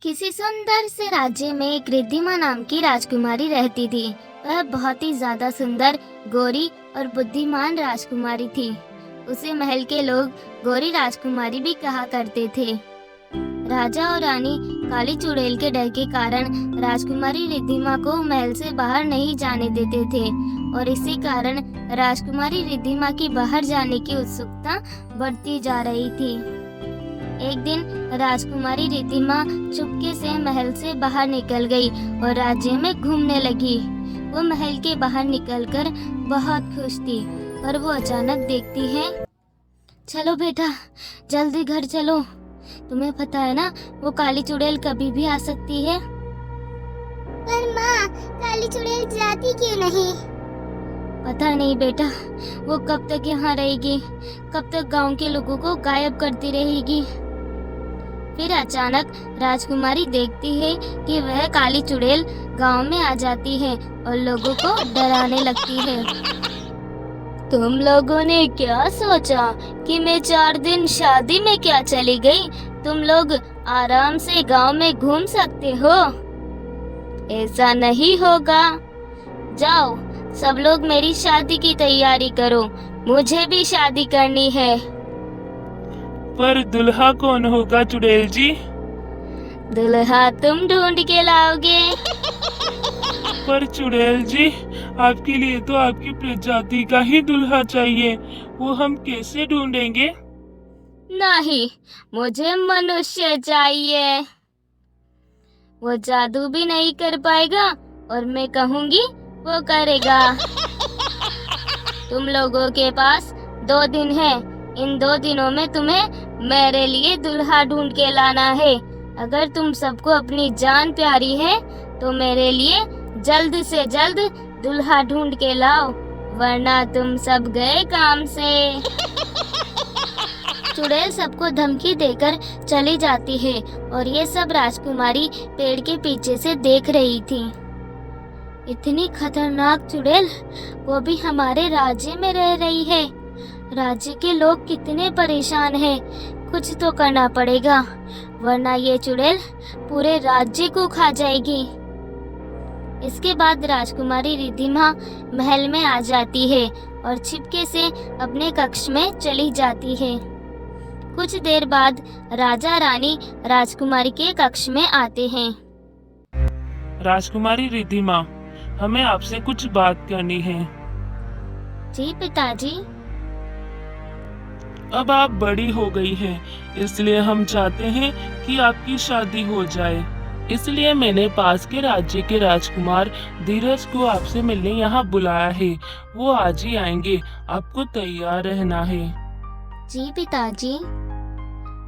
किसी सुंदर से राज्य में एक रिद्धिमा नाम की राजकुमारी रहती थी। वह बहुत ही ज्यादा सुंदर, गोरी और बुद्धिमान राजकुमारी थी। उसे महल के लोग गोरी राजकुमारी भी कहा करते थे। राजा और रानी काली चुड़ैल के डर के कारण राजकुमारी रिद्धिमा को महल से बाहर नहीं जाने देते थे और इसी कारण राजकुमारी रिद्धिमा की बाहर जाने की उत्सुकता बढ़ती जा रही थी। एक दिन राजकुमारी रिद्धिमा चुपके से महल से बाहर निकल गई और राज्य में घूमने लगी। वो महल के बाहर निकलकर बहुत खुश थी, पर वो अचानक देखती है, चलो बेटा, जल्दी घर चलो। तुम्हें पता है ना, वो काली चुड़ैल कभी भी आ सकती है। पर माँ, काली चुड़ैल जाती क्यों नहीं? पता नहीं बेटा, वो कब तक यहाँ रहेगी, कब तक गांव के लोगों को गायब करती रहेगी। फिर अचानक राजकुमारी देखती है कि वह काली चुड़ैल गांव में आ जाती है और लोगों को डराने लगती है। तुम लोगों ने क्या सोचा कि मैं 4 दिन शादी में क्या चली गई? तुम लोग आराम से गांव में घूम सकते हो। ऐसा नहीं होगा। जाओ, सब लोग मेरी शादी की तैयारी करो, मुझे भी शादी करनी है। पर दुल्हा कौन होगा चुड़ैल जी? दुल्हा तुम ढूंढ के लाओगे। पर चुड़ैल जी, आपके लिए तो आपकी प्रजाति का ही दुल्हा चाहिए, वो हम कैसे ढूंढेंगे? नहीं, मुझे मनुष्य चाहिए। वो जादू भी नहीं कर पाएगा और मैं कहूँगी वो करेगा। तुम लोगों के पास 2 दिन है। इन 2 दिनों में तुम्हें मेरे लिए दुल्हा ढूंढ के लाना है। अगर तुम सबको अपनी जान प्यारी है तो मेरे लिए जल्द से जल्द दुल्हा ढूंढ के लाओ, वरना तुम सब गए काम से। चुड़ैल सबको धमकी देकर चली जाती है और ये सब राजकुमारी पेड़ के पीछे से देख रही थी। इतनी खतरनाक चुड़ैल, वो भी हमारे राज्य में रह रही है। राज्य के लोग कितने परेशान हैं, कुछ तो करना पड़ेगा, वरना ये चुड़ैल पूरे राज्य को खा जाएगी। इसके बाद राजकुमारी रिद्धिमा महल में आ जाती है और छिपके से अपने कक्ष में चली जाती है। कुछ देर बाद राजा रानी राजकुमारी के कक्ष में आते हैं। राजकुमारी रिद्धिमा, हमें आपसे कुछ बात करनी है। जी पिताजी। अब आप बड़ी हो गई हैं, इसलिए हम चाहते हैं कि आपकी शादी हो जाए। इसलिए मैंने पास के राज्य के राजकुमार धीरज को आपसे मिलने यहाँ बुलाया है। वो आज ही आएंगे, आपको तैयार रहना है। जी पिताजी।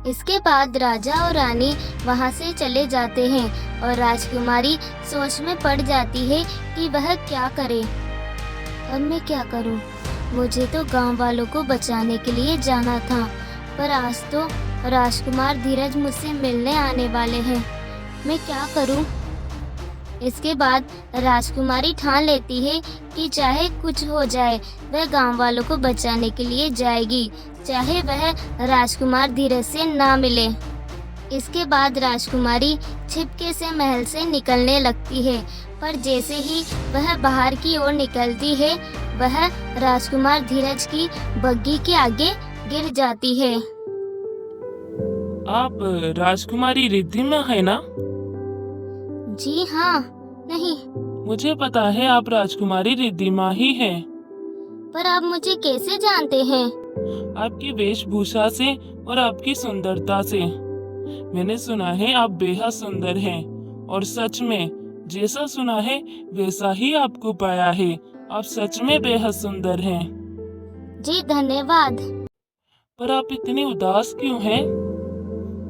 इसके बाद राजा और रानी वहाँ से चले जाते हैं और राजकुमारी सोच में पड़ जाती है कि वह क्या करे। और मैं क्या करूँ? मुझे तो गांव वालों को बचाने के लिए जाना था, पर आज तो राजकुमार धीरज मुझसे मिलने आने वाले हैं। मैं क्या करूं? इसके बाद राजकुमारी ठान लेती है कि चाहे कुछ हो जाए, वह गांव वालों को बचाने के लिए जाएगी, चाहे वह राजकुमार धीरज से ना मिले। इसके बाद राजकुमारी छिपके से महल से निकलने लगती है, पर जैसे ही वह बाहर की ओर निकलती है, वह राजकुमार धीरज की बग्गी के आगे गिर जाती है। आप राजकुमारी रिद्धिमा है ना? जी हाँ। नहीं। मुझे पता है आप राजकुमारी रिद्धिमा ही हैं। पर आप मुझे कैसे जानते हैं? आपकी वेशभूषा से और आपकी सुंदरता से। मैंने सुना है आप बेहद सुंदर हैं, और सच में जैसा सुना है वैसा ही आपको पाया है। आप सच में बेहद सुंदर हैं। जी धन्यवाद। पर आप इतनी उदास क्यों हैं?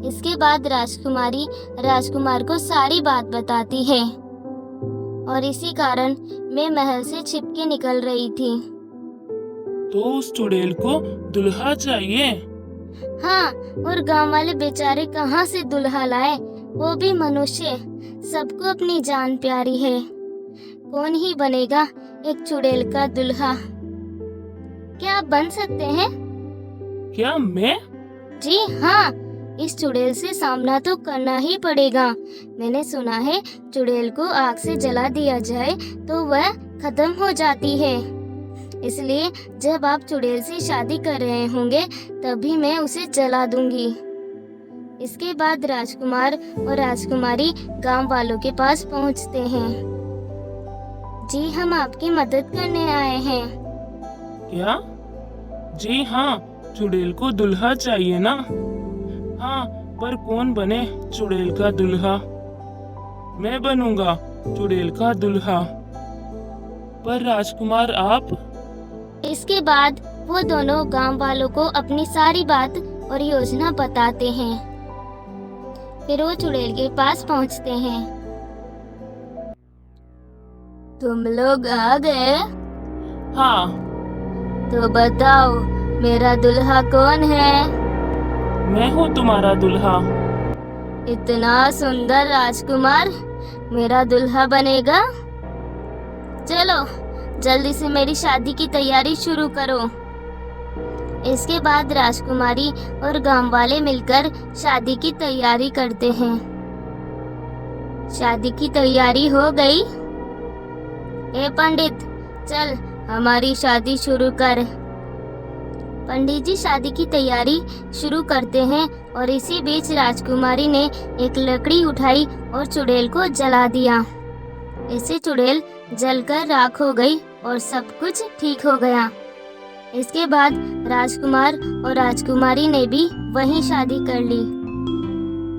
इसके बाद राजकुमारी राजकुमार को सारी बात बताती है और इसी कारण मैं महल से छिपके निकल रही थी। तो उस चुड़ैल को दुल्हा चाहिए? हाँ, और गांव वाले बेचारे कहाँ से दुल्हा लाए, वो भी मनुष्य। सबको अपनी जान प्यारी है। कौन ही बनेगा एक चुड़ैल का दुल्हा? क्या आप बन सकते हैं? क्या मैं? जी हाँ, इस चुड़ैल से सामना तो करना ही पड़ेगा। मैंने सुना है चुड़ैल को आग से जला दिया जाए तो वह खत्म हो जाती है। इसलिए जब आप चुड़ैल से शादी कर रहे होंगे तभी मैं उसे जला दूंगी। इसके बाद राजकुमार और राजकुमारी गांव वालों के पास पहुंचते हैं। जी, हम आपकी मदद करने आए हैं। क्या? जी हाँ, चुड़ैल को दुल्हा चाहिए ना? हाँ, पर कौन बने चुड़ैल का दुल्हा? मैं बनूंगा चुड़ैल का दुल्हा। पर राजकुमार आप? इसके बाद वो दोनों गांव वालों को अपनी सारी बात और योजना बताते हैं। फिर वो चुड़ैल के पास पहुंचते हैं। तुम लोग आ गए? हाँ। तो बताओ मेरा दुल्हा कौन है? मैं हूँ तुम्हारा दुल्हा। इतना सुंदर राजकुमार मेरा दुल्हा बनेगा? चलो जल्दी से मेरी शादी की तैयारी शुरू करो। इसके बाद राजकुमारी और गांव वाले मिलकर शादी की तैयारी करते हैं। शादी की तैयारी हो गई? ए पंडित, चल हमारी शादी शुरू कर। पंडित जी शादी की तैयारी शुरू करते हैं और इसी बीच राजकुमारी ने एक लकड़ी उठाई और चुड़ैल को जला दिया। इससे चुड़ैल जलकर राख हो गई और सब कुछ ठीक हो गया। इसके बाद राजकुमार और राजकुमारी ने भी वहीं शादी कर ली।